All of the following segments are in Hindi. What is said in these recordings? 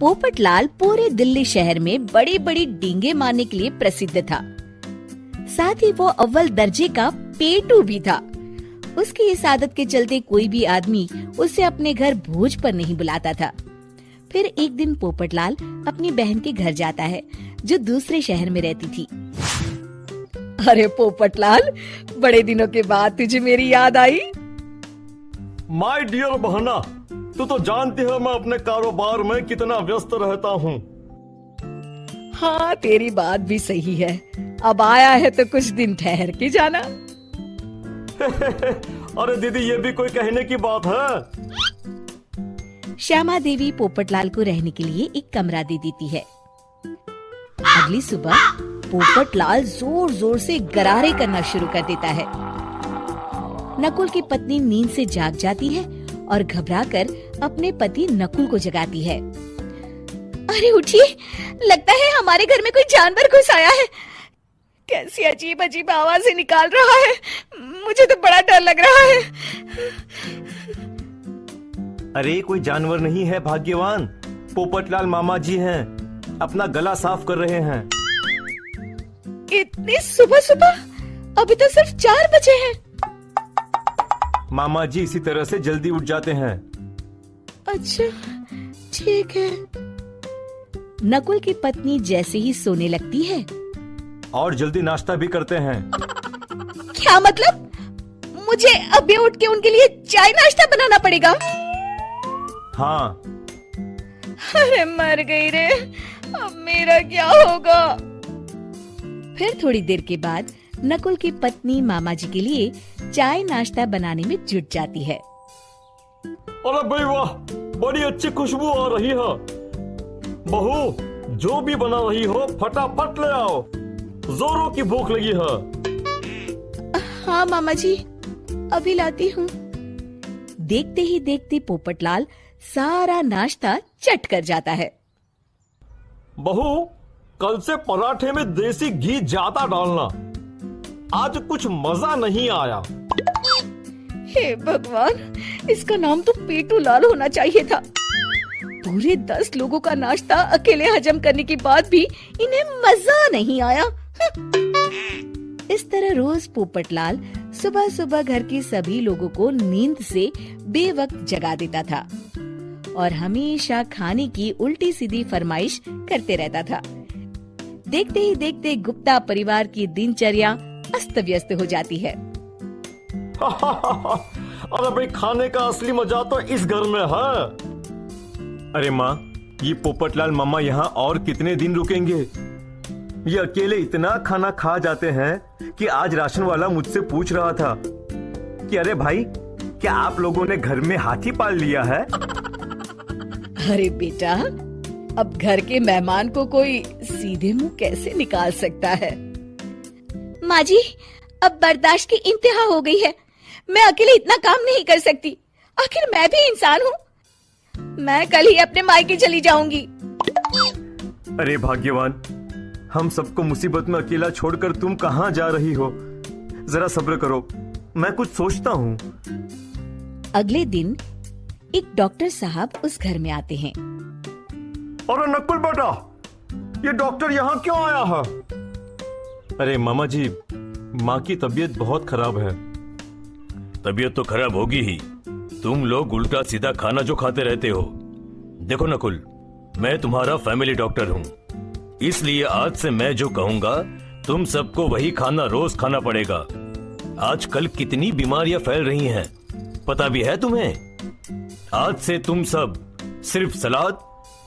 पोपटलाल पूरे दिल्ली शहर में बड़ी बड़ी डींगे मारने के लिए प्रसिद्ध था। साथ ही वो अव्वल दर्जे का पेटू भी था। उसकी इस आदत के चलते कोई भी आदमी उसे अपने घर भोज पर नहीं बुलाता था। फिर एक दिन पोपटलाल अपनी बहन के घर जाता है, जो दूसरे शहर में रहती थी। अरे पोपटलाल, बड़े दिनों के बाद तुझे मेरी याद आई। माय डियर बहना, तू तो जानती है मैं अपने कारोबार में कितना व्यस्त रहता हूँ। हाँ, तेरी बात भी सही है। अब आया है तो कुछ दिन ठहर के जाना। अरे दीदी, ये भी कोई कहने की बात है। श्यामा देवी पोपटलाल को रहने के लिए एक कमरा दे देती है। अगली सुबह पोपटलाल जोर जोर से गरारे करना शुरू कर देता है। नकुल की पत्नी नींद से जाग जाती है और घबराकर अपने पति नकुल को जगाती है। अरे उठिए, लगता है हमारे घर में कोई जानवर घुस आया है। कैसी अजीब अजीब आवाजें निकाल रहा है, मुझे तो बड़ा डर लग रहा है। अरे कोई जानवर नहीं है भाग्यवान, पोपटलाल मामा जी हैं, अपना गला साफ कर रहे हैं। इतनी सुबह सुबह? अभी तो सिर्फ 4 बजे हैं। मामा जी इसी तरह से जल्दी उठ जाते हैं। अच्छा, ठीक है। नकुल की पत्नी जैसे ही सोने लगती है और जल्दी नाश्ता भी करते हैं। क्या मतलब? मुझे अभी उठ के उनके लिए चाय नाश्ता बनाना पड़ेगा? हाँ। अरे मर गई रे, अब मेरा क्या होगा? फिर थोड़ी देर के बाद नकुल की पत्नी मामा जी के लिए चाय नाश्ता बनाने में जुट जाती है। अरे भाई वाह, बड़ी अच्छी खुशबू आ रही है। बहू, जो भी बना रही हो फटाफट ले आओ, जोरों की भूख लगी है। हाँ मामा जी, अभी लाती हूँ। देखते ही देखते पोपटलाल सारा नाश्ता चट कर जाता है। बहू, कल से पराठे में देसी घी ज्यादा डालना, आज कुछ मजा नहीं आया। हे भगवान, इसका नाम तो पेटू लाल होना चाहिए था। पूरे 10 लोगों का नाश्ता अकेले हजम करने के बाद भी इन्हें मजा नहीं आया। इस तरह रोज पोपटलाल सुबह सुबह घर के सभी लोगों को नींद से बेवक्त जगा देता था और हमेशा खाने की उल्टी सीधी फरमाइश करते रहता था। देखते ही देखते गुप्ता परिवार की दिनचर्या अस्त व्यस्त हो जाती है। अरे भाई, खाने का असली मजा तो इस घर में है। अरे माँ, ये पोपटलाल मामा यहाँ और कितने दिन रुकेंगे? ये अकेले इतना खाना खा जाते हैं कि आज राशन वाला मुझसे पूछ रहा था कि अरे भाई, क्या आप लोगों ने घर में हाथी पाल लिया है? अरे बेटा, अब घर के मेहमान को कोई सीधे मुंह कैसे निकाल सकता है? माँ जी, अब बर्दाश्त की इंतहा हो गई है। मैं अकेले इतना काम नहीं कर सकती। आखिर मैं भी इंसान हूँ। मैं कल ही अपने मायके चली जाऊंगी। अरे भाग्यवान, हम सबको मुसीबत में अकेला छोड़कर तुम कहाँ जा रही हो? जरा सब्र करो, मैं कुछ सोचता हूँ। अगले दिन एक डॉक्टर साहब उस घर में आते हैं। अरे नकुल बेटा, ये डॉक्टर यहाँ क्यों आया है? अरे मामा जी, माँ की तबीयत बहुत खराब है। तबीयत तो खराब होगी ही, तुम लोग उल्टा सीधा खाना जो खाते रहते हो। देखो नकुल, मैं तुम्हारा फैमिली डॉक्टर हूँ, इसलिए आज से मैं जो कहूँगा तुम सबको वही खाना रोज खाना पड़ेगा। आजकल कितनी बीमारियां फैल रही हैं, पता भी है तुम्हें? आज से तुम सब सिर्फ सलाद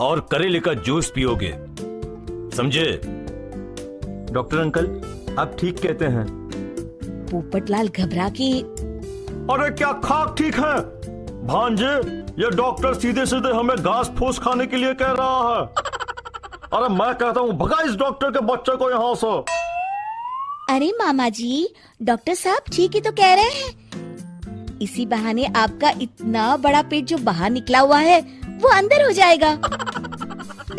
और करेले का जूस पियोगे, समझे? डॉक्टर अंकल, आप ठीक कहते हैं। पोपटलाल घबरा के, अरे क्या खाक ठीक है भांजे, ये डॉक्टर सीधे सीधे हमें घास फूस खाने के लिए कह रहा है। अरे मैं कहता हूँ भगा इस डॉक्टर के बच्चे को यहाँ से। अरे मामा जी, डॉक्टर साहब ठीक ही तो कह रहे हैं। इसी बहाने आपका इतना बड़ा पेट जो बाहर निकला हुआ है वो अंदर हो जाएगा।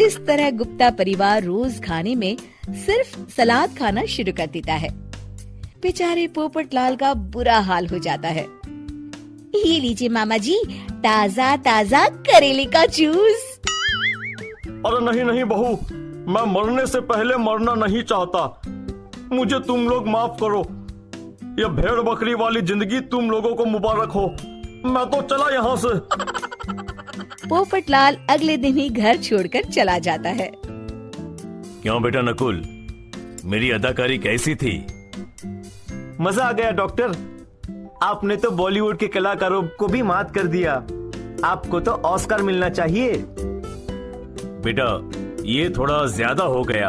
इस तरह गुप्ता परिवार रोज खाने में सिर्फ सलाद खाना शुरू कर देता है। बेचारे पोपटलाल का बुरा हाल हो जाता है। ये लीजिए मामा जी, ताजा ताजा करेले का जूस। अरे नहीं नहीं बहू, मैं मरने से पहले मरना नहीं चाहता। मुझे तुम लोग माफ करो। ये भेड़ बकरी वाली जिंदगी तुम लोगों को मुबारक हो। मैं तो चला यहाँ से। पोपटलाल अगले दिन ही घर छोड़कर चला जाता है। क्यों बेटा नकुल, मेरी अदाकारी कैसी थी? मजा आ गया डॉक्टर। आपने तो बॉलीवुड के कलाकारों को भी मात कर दिया। आपको तो ऑस्कर मिलना चाहिए। बेटा ये थोड़ा ज्यादा हो गया।